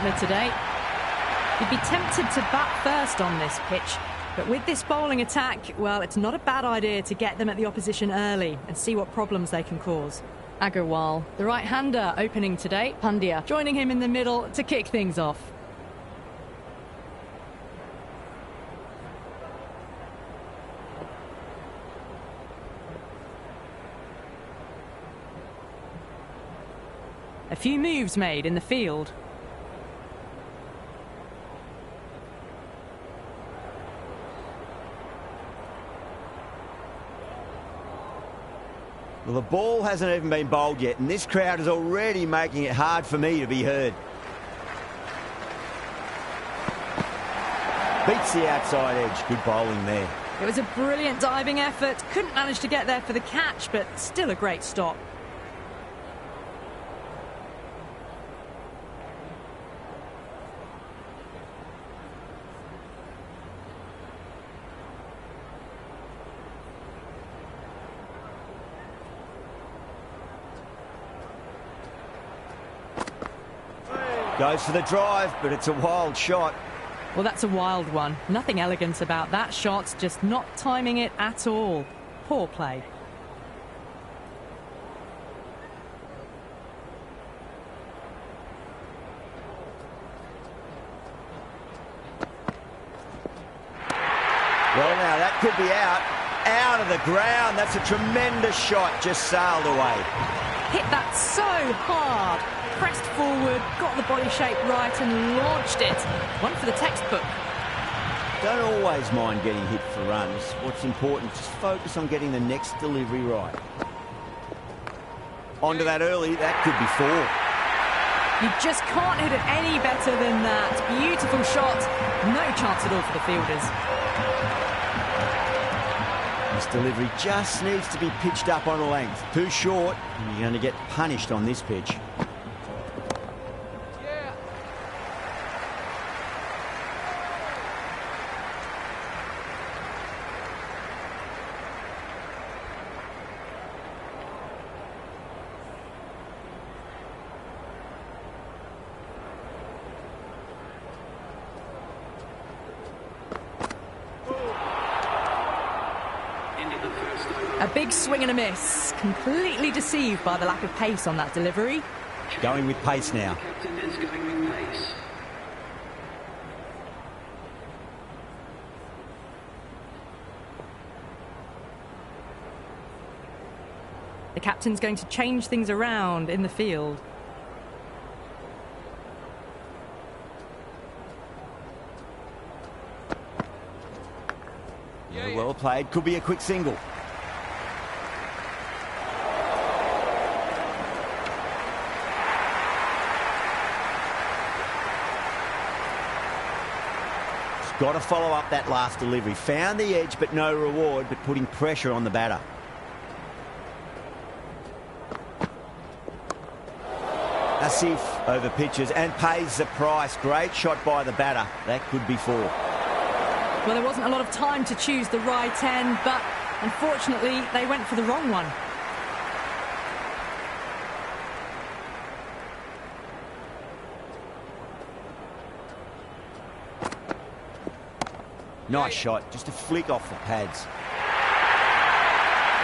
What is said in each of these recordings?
partner today. You'd be tempted to bat first on this pitch, but with this bowling attack, well, it's not a bad idea to get them at the opposition early and see what problems they can cause. Agarwal, the right-hander, opening today. Pandya joining him in the middle to kick things off. A few moves made in the field. Well, the ball hasn't even been bowled yet, and this crowd is already making it hard for me to be heard. Beats the outside edge. Good bowling there. It was a brilliant diving effort. Couldn't manage to get there for the catch, but still a great stop. Goes for the drive, but it's a wild shot. Well, that's a wild one. Nothing elegant about that shot, just not timing it at all. Poor play. Well, now that could be out. Out of the ground. That's a tremendous shot. Just sailed away. Hit that so hard. Pressed forward, got the body shape right and launched it. One for the textbook. Don't always mind getting hit for runs. What's important, just focus on getting the next delivery right. Onto that early, that could be 4. You just can't hit it any better than that. Beautiful shot. No chance at all for the fielders. This delivery just needs to be pitched up on a length. Too short, and you're going to get punished on this pitch. A big swing and a miss. Completely deceived by the lack of pace on that delivery. Going with pace now. The captain's going to change things around in the field. Well played. Could be a quick single. Got to follow up that last delivery. Found the edge, but no reward, but putting pressure on the batter. Asif over pitches and pays the price. Great shot by the batter. That could be 4. Well, there wasn't a lot of time to choose the right end, but unfortunately, they went for the wrong one. Nice shot, just a flick off the pads.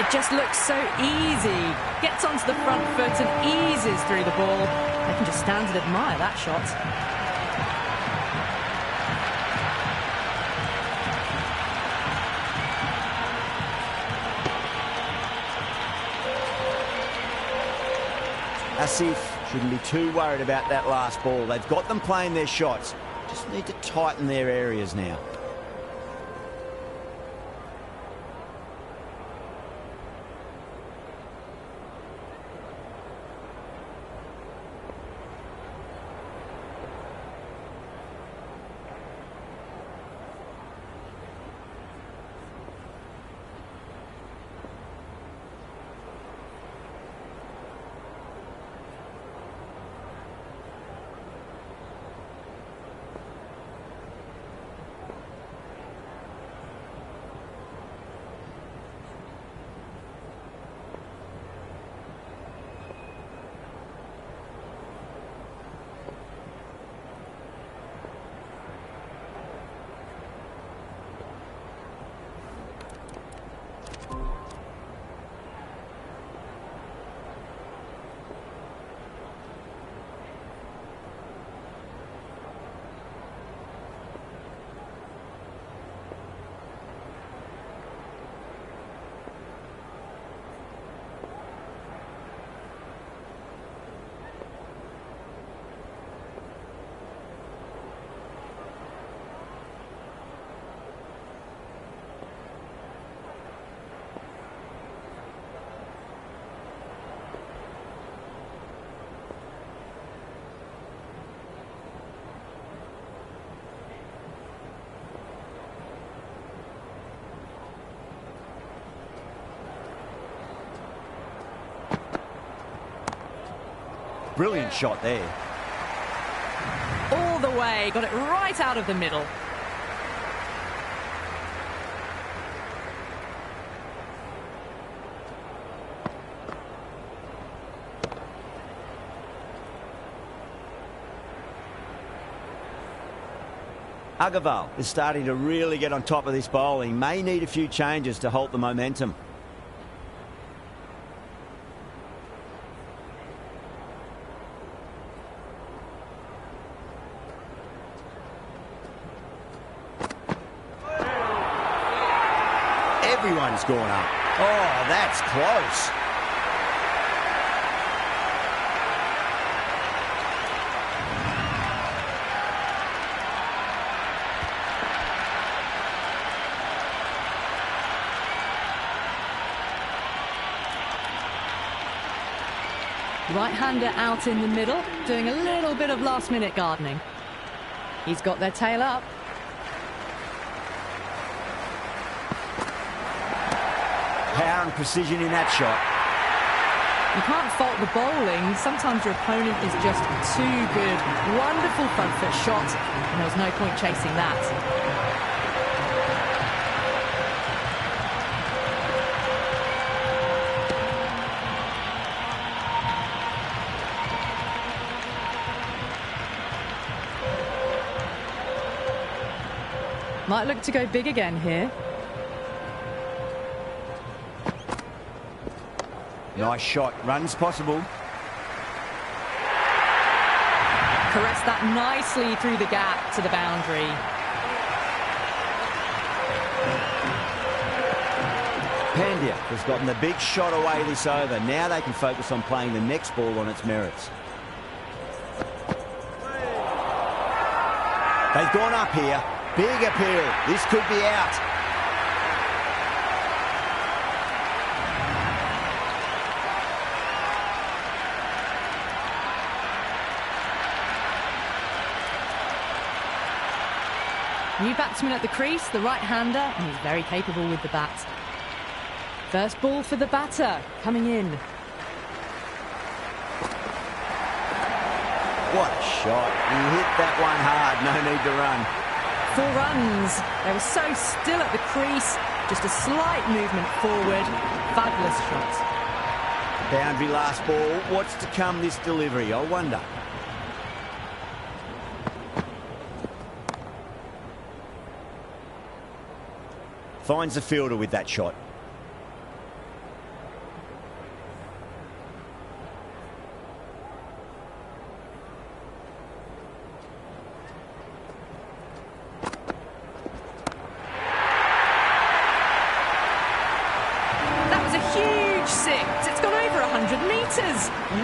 It just looks so easy. Gets onto the front foot and eases through the ball. They can just stand and admire that shot. Asif shouldn't be too worried about that last ball. They've got them playing their shots. Just need to tighten their areas now. Brilliant shot there. All the way, got it right out of the middle. Agarwal is starting to really get on top of this bowling. May need a few changes to halt the momentum. Everyone's gone up. Oh, that's close. Right-hander out in the middle, doing a little bit of last-minute gardening. He's got their tail up. Power and precision in that shot. You can't fault the bowling. Sometimes your opponent is just too good. Wonderful front foot shot, and there was no point chasing that. Might look to go big again here. Nice shot. Runs possible. Caressed that nicely through the gap to the boundary. Pandya has gotten the big shot away this over. Now they can focus on playing the next ball on its merits. They've gone up here. Big appeal. This could be out. New batsman at the crease, the right-hander, and he's very capable with the bat. First ball for the batter, coming in. What a shot. He hit that one hard. No need to run. 4 runs. They were so still at the crease. Just a slight movement forward. Fabulous shot. Boundary last ball. What's to come this delivery? I wonder. Finds the fielder with that shot.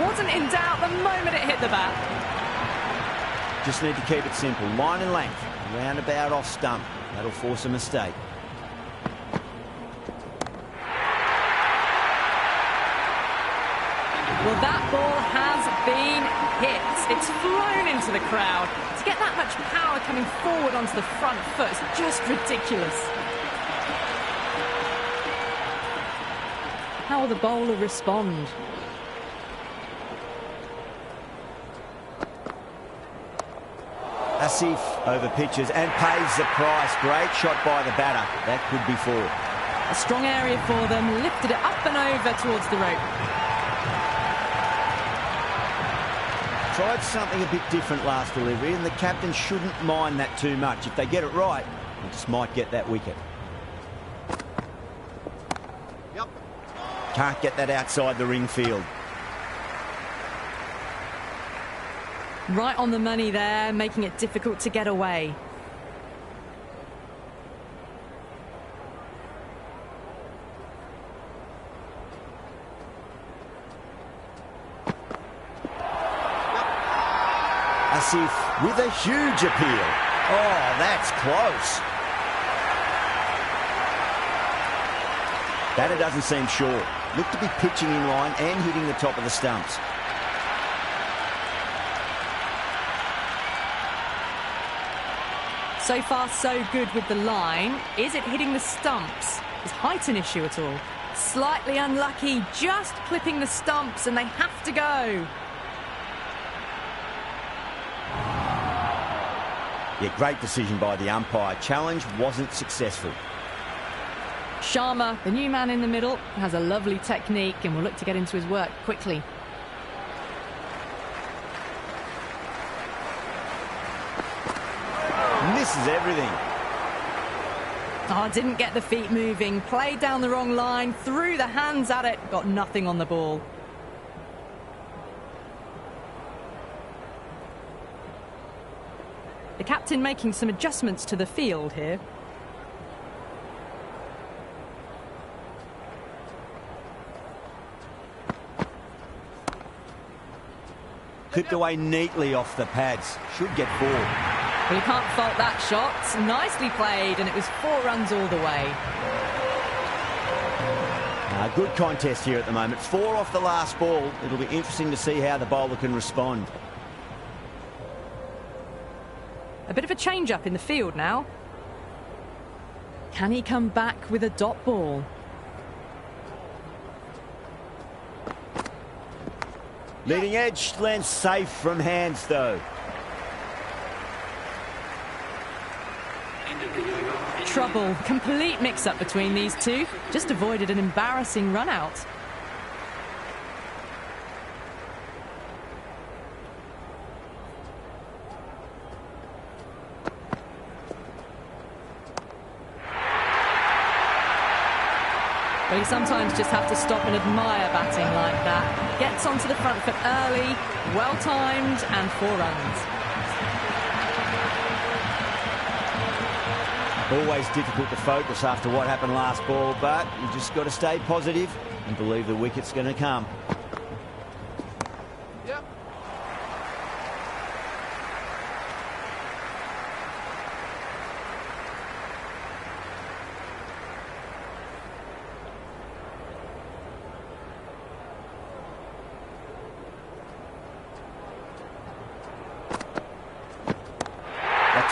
Wasn't in doubt the moment it hit the bat. Just need to keep it simple. Line and length. Roundabout off stump. That'll force a mistake. Well, that ball has been hit. It's flown into the crowd. To get that much power coming forward onto the front foot is just ridiculous. How will the bowler respond? Asif over pitches and pays the price. Great shot by the batter. That could be 4. A strong area for them. Lifted it up and over towards the rope. Tried something a bit different last delivery, and the captain shouldn't mind that too much. If they get it right, they just might get that wicket. Yep. Can't get that outside the ring field. Right on the money there, making it difficult to get away. Asif with a huge appeal. Oh, that's close. Batter doesn't seem sure. Looked to be pitching in line and hitting the top of the stumps. So far, so good with the line. Is it hitting the stumps? Is height an issue at all? Slightly unlucky, just clipping the stumps, and they have to go. Yeah, great decision by the umpire. Challenge wasn't successful. Sharma, the new man in the middle, has a lovely technique and will look to get into his work quickly. Misses everything. Oh, didn't get the feet moving, played down the wrong line, threw the hands at it, got nothing on the ball. The captain making some adjustments to the field here. Clipped away neatly off the pads. Should get 4. Well, you can't fault that shot. Nicely played, and it was 4 runs all the way. Good contest here at the moment. 4 off the last ball. It'll be interesting to see how the bowler can respond. A bit of a change-up in the field now. Can he come back with a dot ball? Leading edge lands safe from hands, though. Trouble. Complete mix-up between these two. Just avoided an embarrassing run-out. But you sometimes just have to stop and admire batting like that. Gets onto the front foot early, well-timed, and 4 runs. Always difficult to focus after what happened last ball, but you just got to stay positive and believe the wicket's going to come. Yep.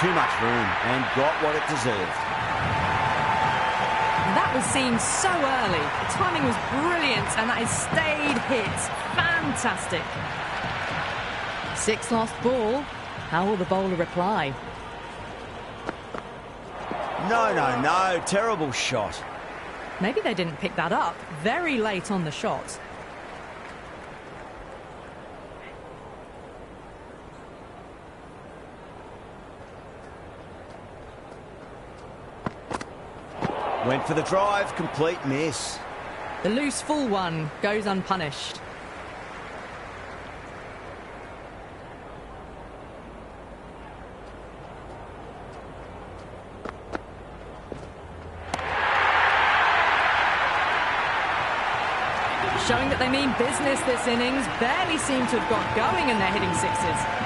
Too much room and got what it deserved. That was seen so early. The timing was brilliant, and that is stayed hit. Fantastic. 6th last ball. How will the bowler reply? No. Terrible shot. Maybe they didn't pick that up. Very late on the shot. Went for the drive, complete miss. The loose full one goes unpunished. Showing that they mean business this innings. Barely seem to have got going and they're hitting 6s.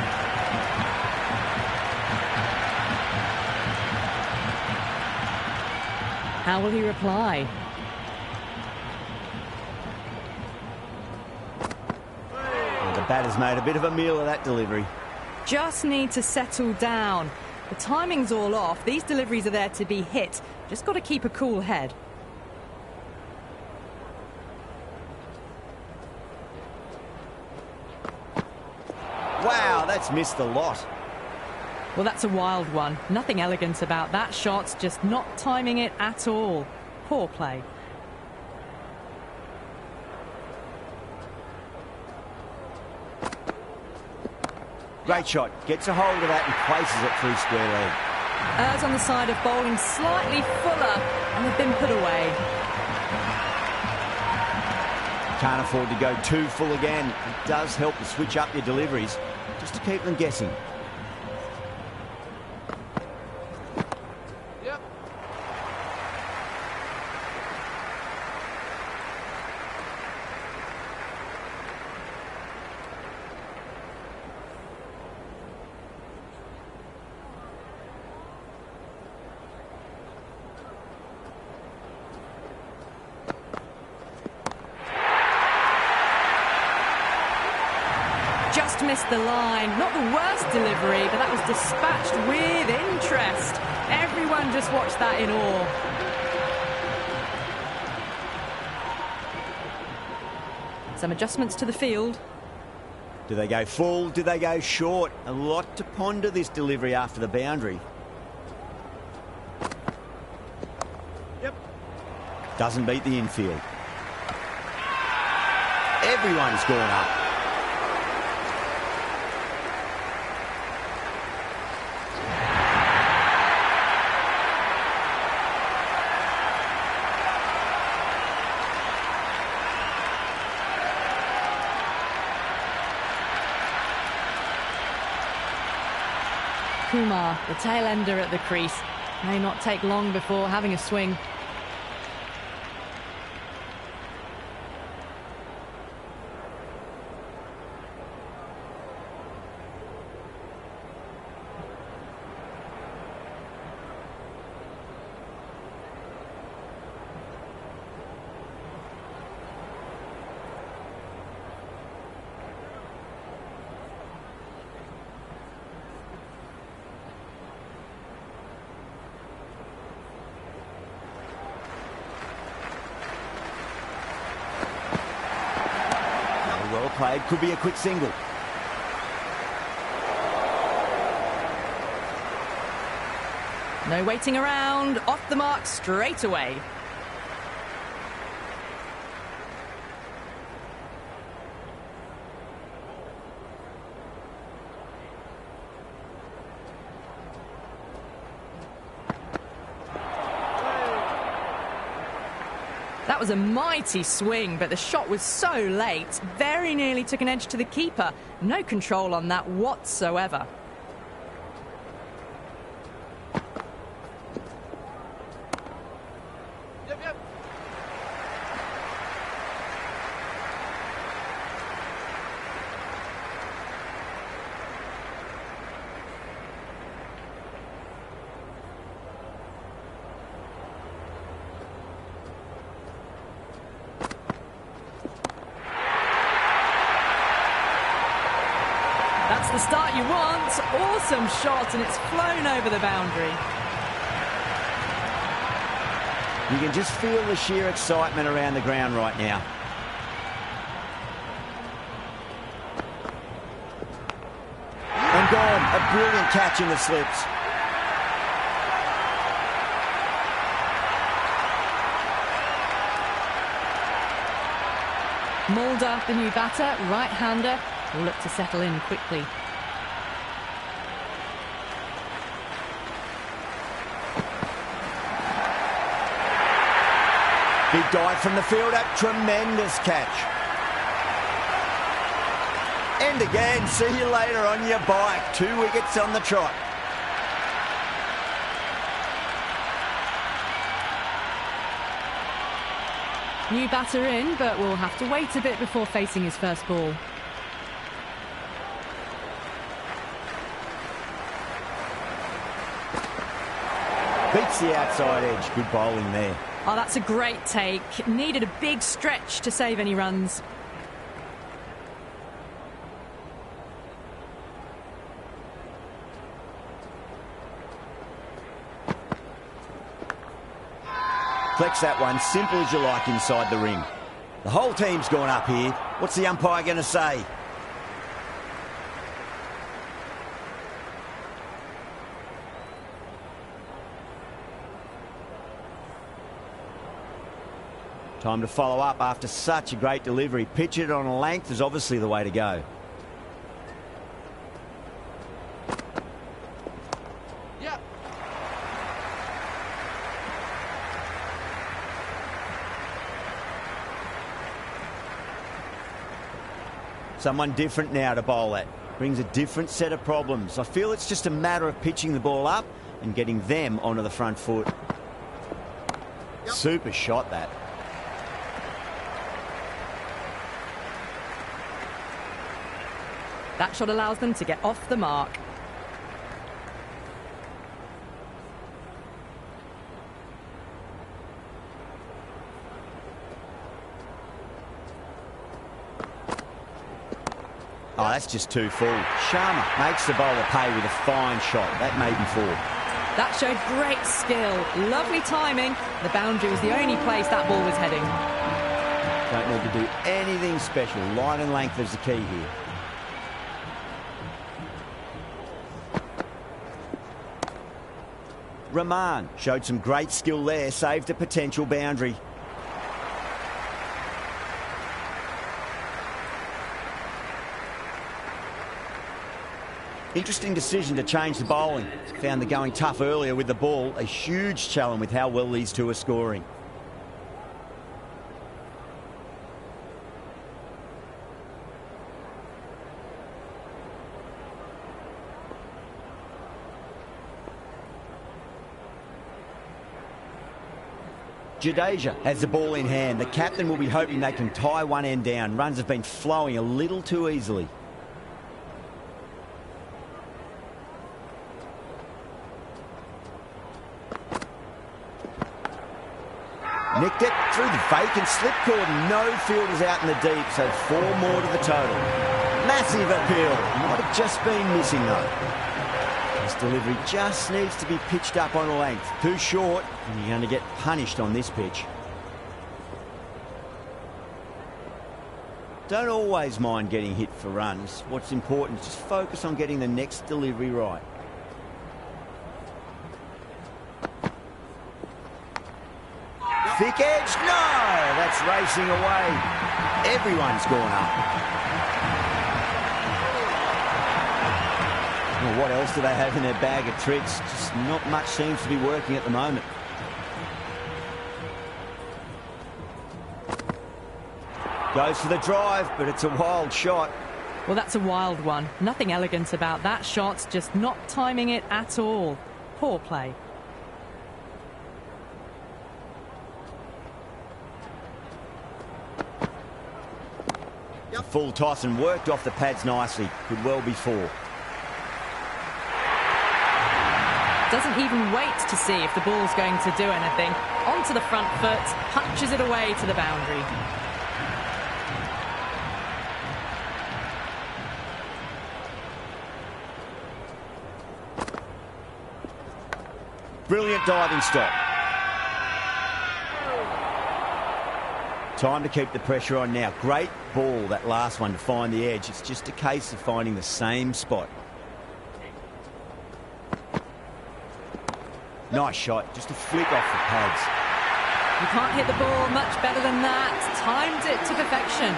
How will he reply? Well, the batter's made a bit of a meal of that delivery. Just need to settle down. The timing's all off. These deliveries are there to be hit. Just got to keep a cool head. Wow, that's missed a lot. Well, that's a wild one. Nothing elegant about that shot, just not timing it at all. Poor play. Great shot. Gets a hold of that and places it through square leg. Errs on the side of bowling slightly fuller, and they've been put away. Can't afford to go too full again. It does help to switch up your deliveries, just to keep them guessing. Yep. Just missed the line. Not the worst delivery, but that was dispatched with interest. Everyone just watched that in awe. Some adjustments to the field. Do they go full? Do they go short? A lot to ponder this delivery after the boundary. Yep. Doesn't beat the infield. Everyone's gone up. Kumar, the tail ender at the crease, may not take long before having a swing. Well played, could be a quick single. No waiting around, off the mark straight away. That was a mighty swing, but the shot was so late. Very nearly took an edge to the keeper. No control on that whatsoever. That's the start you want. Awesome shot, and it's flown over the boundary. You can just feel the sheer excitement around the ground right now. And gone. A brilliant catch in the slips. Mulder, the new batter, right-hander, will look to settle in quickly. Big dive from the fielder. Tremendous catch. And again, see you later on your bike. 2 wickets on the trot. New batter in, but will have to wait a bit before facing his first ball. Beats the outside edge. Good bowling there. Oh, that's a great take. Needed a big stretch to save any runs. Flex that one, simple as you like inside the ring. The whole team's gone up here. What's the umpire going to say? Time to follow up after such a great delivery. Pitch it on a length is obviously the way to go. Yep. Someone different now to bowl at. Brings a different set of problems. I feel it's just a matter of pitching the ball up and getting them onto the front foot. Yep. Super shot that. That shot allows them to get off the mark. Oh, that's just too full. Sharma makes the bowler pay with a fine shot. That may be 4. That showed great skill. Lovely timing. The boundary was the only place that ball was heading. Don't need to do anything special. Line and length is the key here. Rahman showed some great skill there, saved a potential boundary. Interesting decision to change the bowling. Found the going tough earlier with the ball. A huge challenge with how well these two are scoring. Jadeja has the ball in hand. The captain will be hoping they can tie one end down. Runs have been flowing a little too easily. Nicked it through the vacant slip cordon. No fielders out in the deep, so 4 more to the total. Massive appeal. Might have just been missing though. This delivery just needs to be pitched up on a length. Too short, and you're going to get punished on this pitch. Don't always mind getting hit for runs. What's important is just focus on getting the next delivery right. Thick edge, no! That's racing away. Everyone's gone up. Well, what else do they have in their bag of tricks? Just not much seems to be working at the moment. Goes for the drive, but it's a wild shot. Well, that's a wild one. Nothing elegant about that shot, just not timing it at all. Poor play. A full toss and worked off the pads nicely. Could well be 4. Doesn't even wait to see if the ball's going to do anything. Onto the front foot, punches it away to the boundary. Brilliant diving stop. Time to keep the pressure on now. Great ball, that last one, to find the edge. It's just a case of finding the same spot. Nice shot, just a flick off the pads. You can't hit the ball much better than that. Timed it to perfection.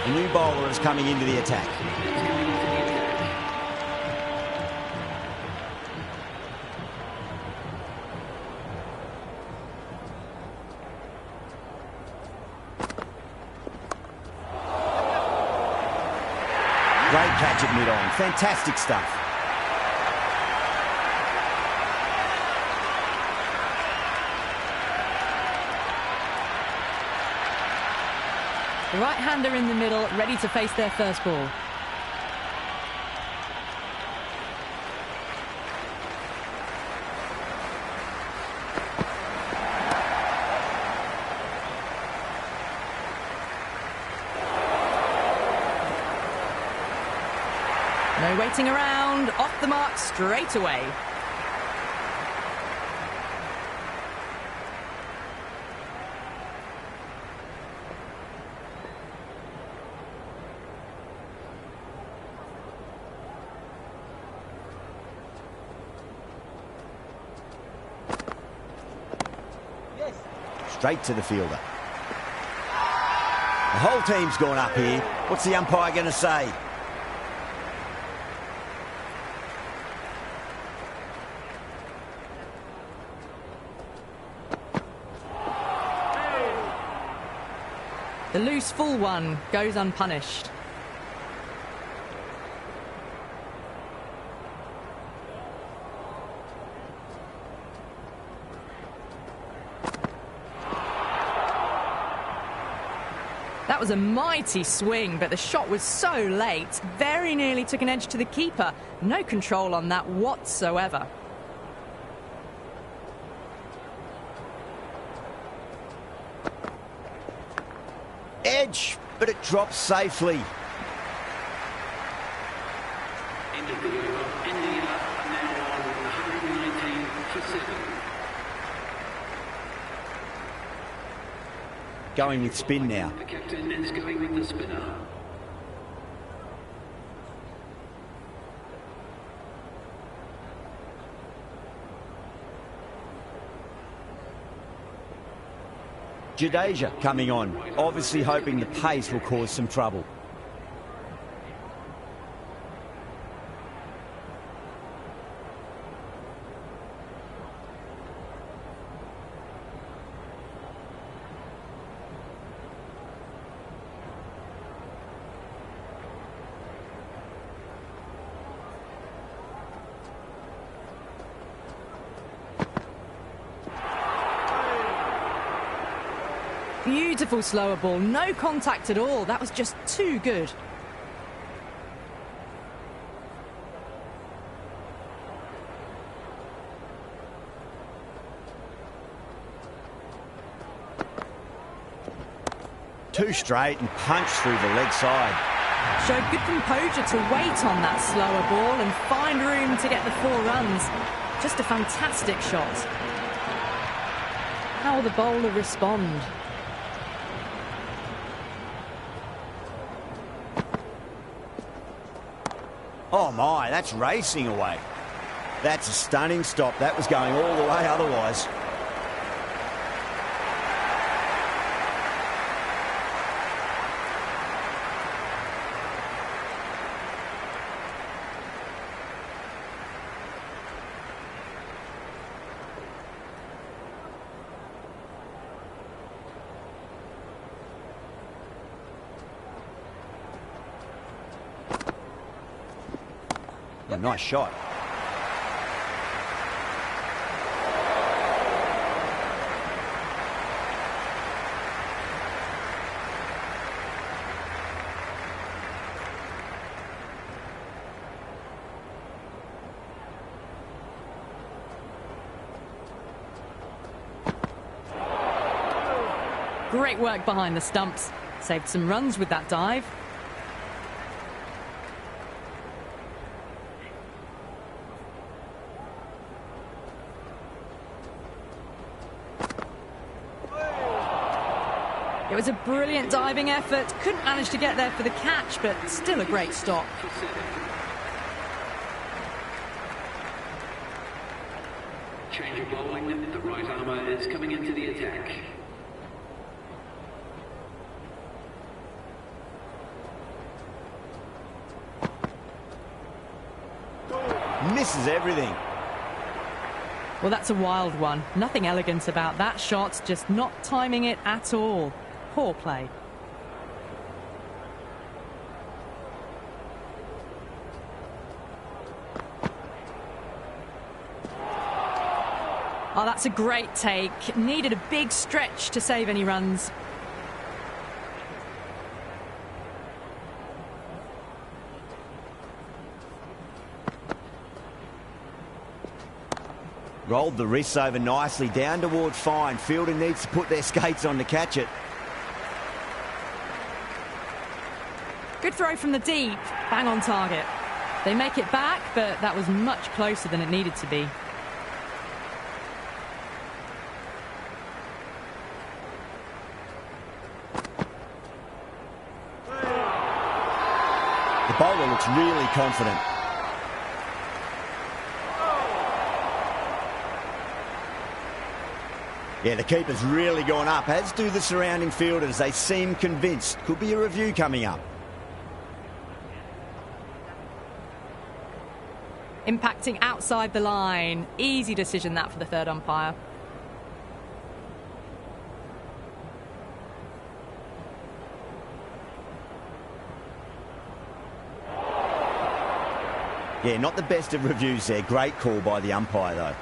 A new bowler is coming into the attack. Great catch at mid-on. Fantastic stuff. The right-hander in the middle, ready to face their first ball. No waiting around, off the mark straight away. Straight to the fielder. The whole team's gone up here. What's the umpire going to say? The loose full one goes unpunished. That was a mighty swing, but the shot was so late. Very nearly took an edge to the keeper. No control on that whatsoever. Edge, but it drops safely. going with spin now. The captain is going with the spinner. Jadeja coming on, obviously hoping the pace will cause some trouble. Beautiful slower ball, no contact at all. That was just too good. Two straight and punch through the leg side. Showed good composure to wait on that slower ball and find room to get the 4 runs. Just a fantastic shot. How will the bowler respond? Oh my, that's racing away. That's a stunning stop. That was going all the way otherwise. A nice shot. Great work behind the stumps. Saved some runs with that dive. It was a brilliant diving effort. Couldn't manage to get there for the catch, but still a great stop. Change of bowling. The right armour is coming into the attack. Misses everything. Well, that's a wild one. Nothing elegant about that shot, just not timing it at all. Poor play. Oh, that's a great take. Needed a big stretch to save any runs. Rolled the wrists over nicely, down toward fine. Fielder needs to put their skates on to catch it. Good throw from the deep, bang on target. They make it back, but that was much closer than it needed to be. The bowler looks really confident. Yeah, the keeper's really gone up, as do the surrounding fielders. They seem convinced. Could be a review coming up. Impacting outside the line. Easy decision that for the third umpire. Yeah, not the best of reviews there. Great call by the umpire, though.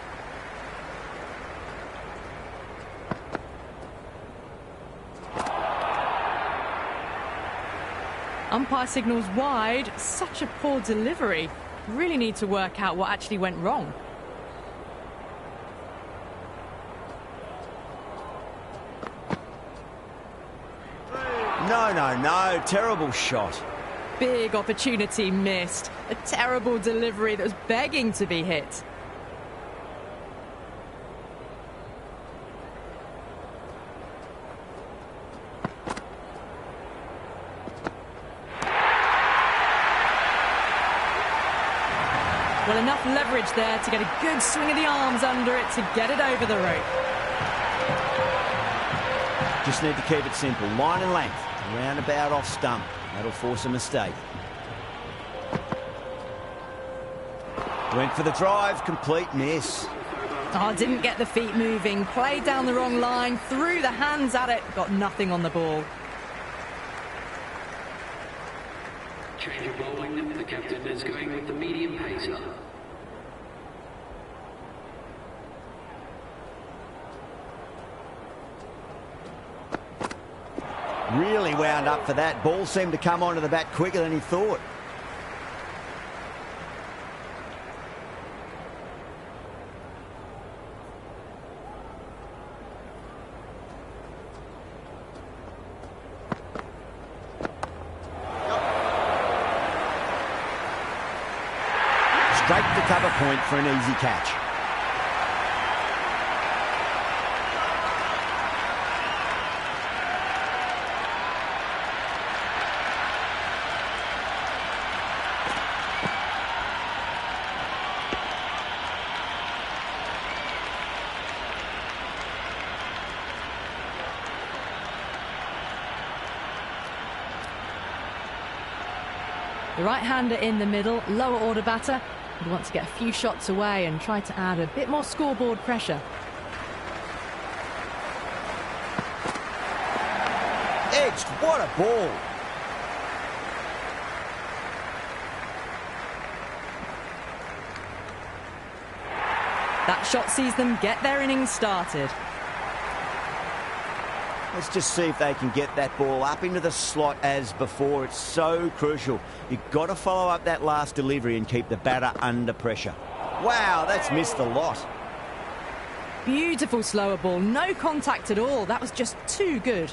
Umpire signals wide. Such a poor delivery. Really need to work out what actually went wrong. No. Terrible shot. Big opportunity missed. A terrible delivery that was begging to be hit. Well, enough leverage there to get a good swing of the arms under it to get it over the rope. Just need to keep it simple. Line and length. Roundabout off stump. That'll force a mistake. Went for the drive. Complete miss. Oh, didn't get the feet moving. Played down the wrong line. Threw the hands at it. Got nothing on the ball. Change of bowling. The captain is going with the medium pacer. Really wound up for that. Ball seemed to come onto the bat quicker than he thought. Straight to cover point for an easy catch. The right-hander in the middle, lower order batter, would want to get a few shots away and try to add a bit more scoreboard pressure. Edged, what a ball. That shot sees them get their innings started. Let's just see if they can get that ball up into the slot as before. It's so crucial. You've got to follow up that last delivery and keep the batter under pressure. Wow, that's missed a lot. Beautiful slower ball, no contact at all. That was just too good.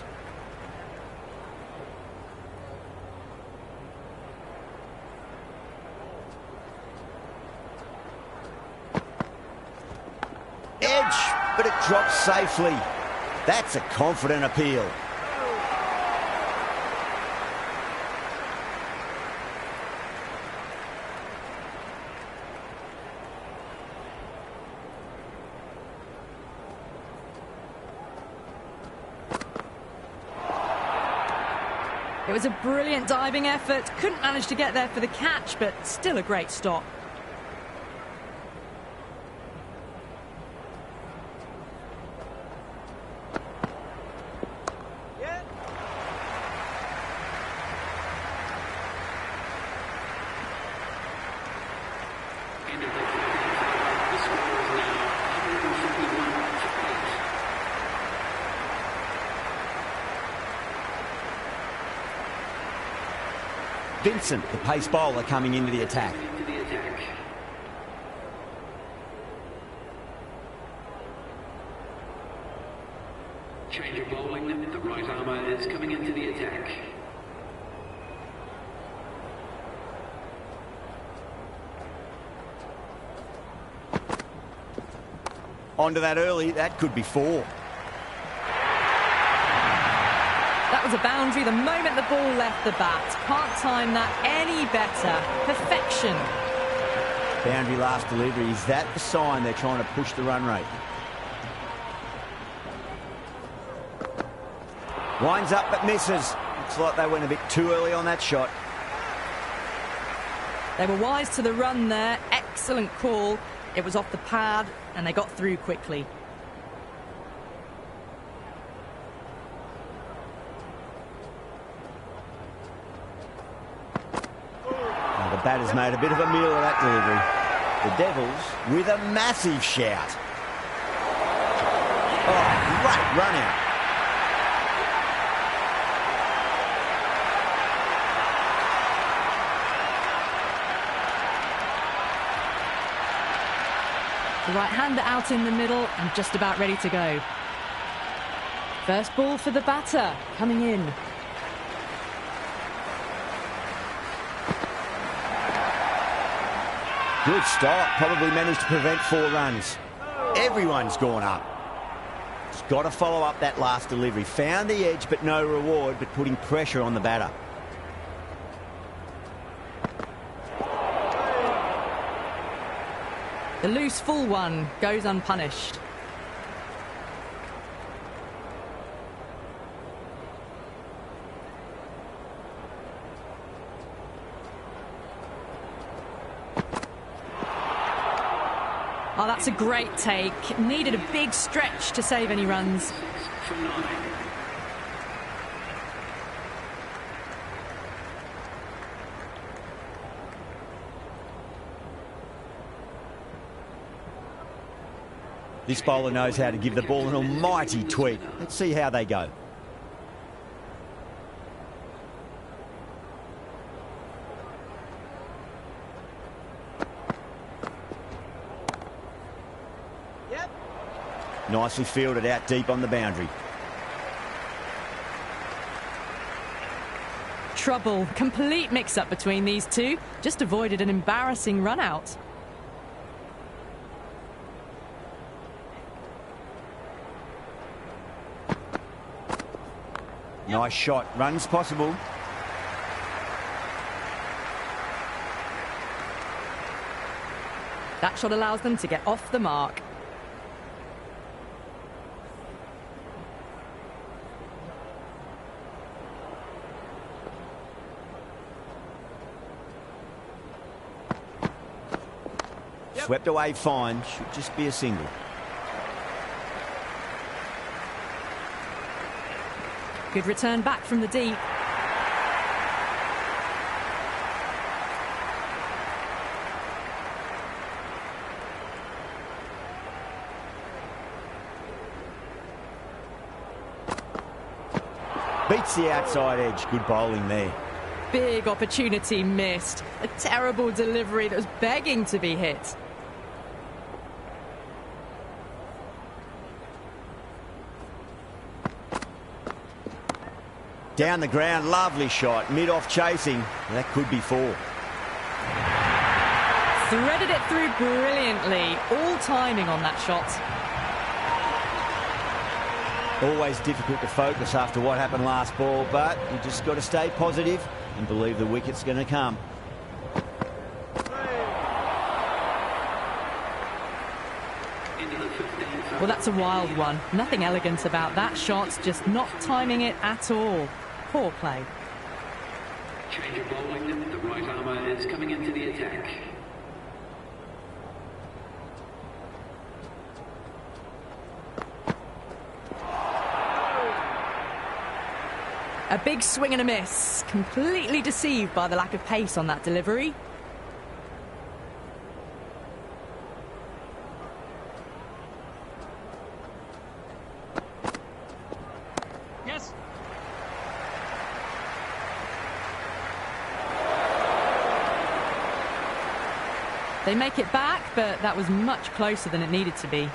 Edge, but it drops safely. That's a confident appeal. It was a brilliant diving effort. Couldn't manage to get there for the catch, but still a great stop. Vincent, the pace bowler, coming into the attack. Change of bowling. The right armour is coming into the attack. Onto that early, that could be 4. That was a boundary the moment the ball left the bat. Can't time that any better. Perfection. Boundary last delivery. Is that the sign they're trying to push the run rate? Winds up but misses. Looks like they went a bit too early on that shot. They were wise to the run there. Excellent call. It was off the pad and they got through quickly. The batter's made a bit of a meal of that delivery. The Devils with a massive shout. Oh, great run out. The right-hander out in the middle and just about ready to go. First ball for the batter, coming in. Good stop. Probably managed to prevent 4 runs. Everyone's gone up. Just got to follow up that last delivery. Found the edge, but no reward, but putting pressure on the batter. The loose full one goes unpunished. Oh, that's a great take. Needed a big stretch to save any runs. This bowler knows how to give the ball an almighty tweak. Let's see how they go. Yep. Nicely fielded out deep on the boundary. Trouble. Complete mix-up between these two. Just avoided an embarrassing run-out. Nice shot. Runs possible. That shot allows them to get off the mark. Yep. Swept away fine. Should just be a single. Good return back from the deep. Beats the outside edge. Good bowling there. Big opportunity missed. A terrible delivery that was begging to be hit. Down the ground, lovely shot. Mid-off chasing. That could be 4. Threaded it through brilliantly. All timing on that shot. Always difficult to focus after what happened last ball, but you just got to stay positive and believe the wicket's going to come. Well, that's a wild one. Nothing elegant about that shot, just not timing it at all. Poor play. Change of bowling. The right armour is coming into the attack. A big swing and a miss. Completely deceived by the lack of pace on that delivery. Yes. They make it back, but that was much closer than it needed to be.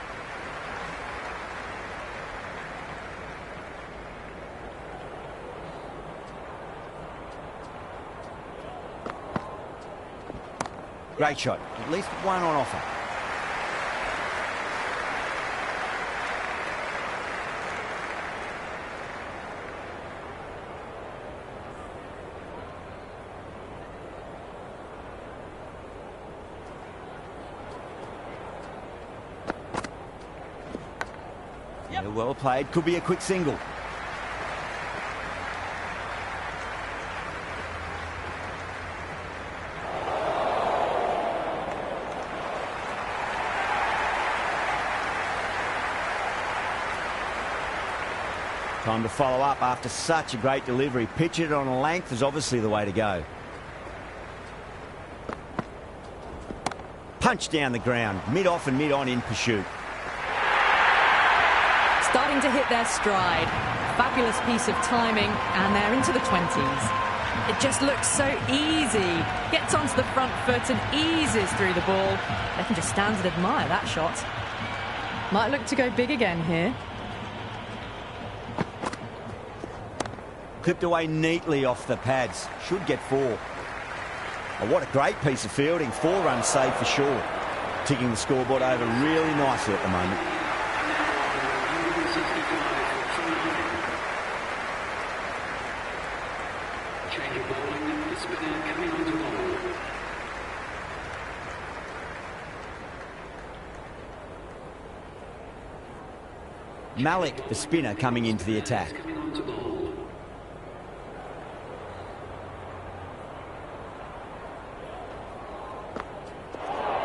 Great shot. At least one on offer. Yep. Yeah, well played. Could be a quick single. Time to follow up after such a great delivery. Pitch it on a length is obviously the way to go. Punch down the ground, mid-off and mid-on in pursuit. Starting to hit their stride. Fabulous piece of timing, and they're into the 20s. It just looks so easy. Gets onto the front foot and eases through the ball. They can just stand and admire that shot. Might look to go big again here. Clipped away neatly off the pads. Should get 4. Oh, what a great piece of fielding. 4 runs saved for sure. Ticking the scoreboard over really nicely at the moment. Change of bowling. The spinner coming on to bowl. Malik, the spinner, coming into the attack. Coming on to bowl.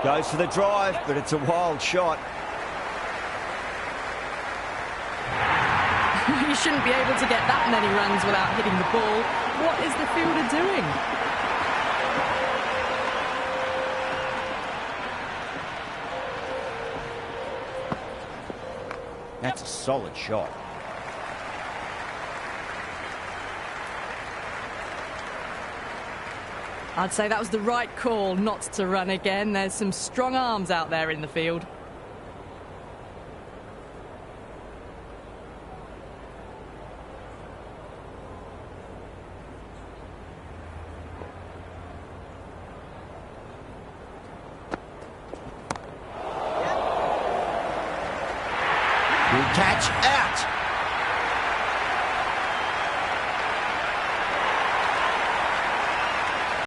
Goes for the drive, but it's a wild shot. You shouldn't be able to get that many runs without hitting the ball. What is the fielder doing? That's a solid shot. I'd say that was the right call not to run again. There's some strong arms out there in the field. Good catch, out.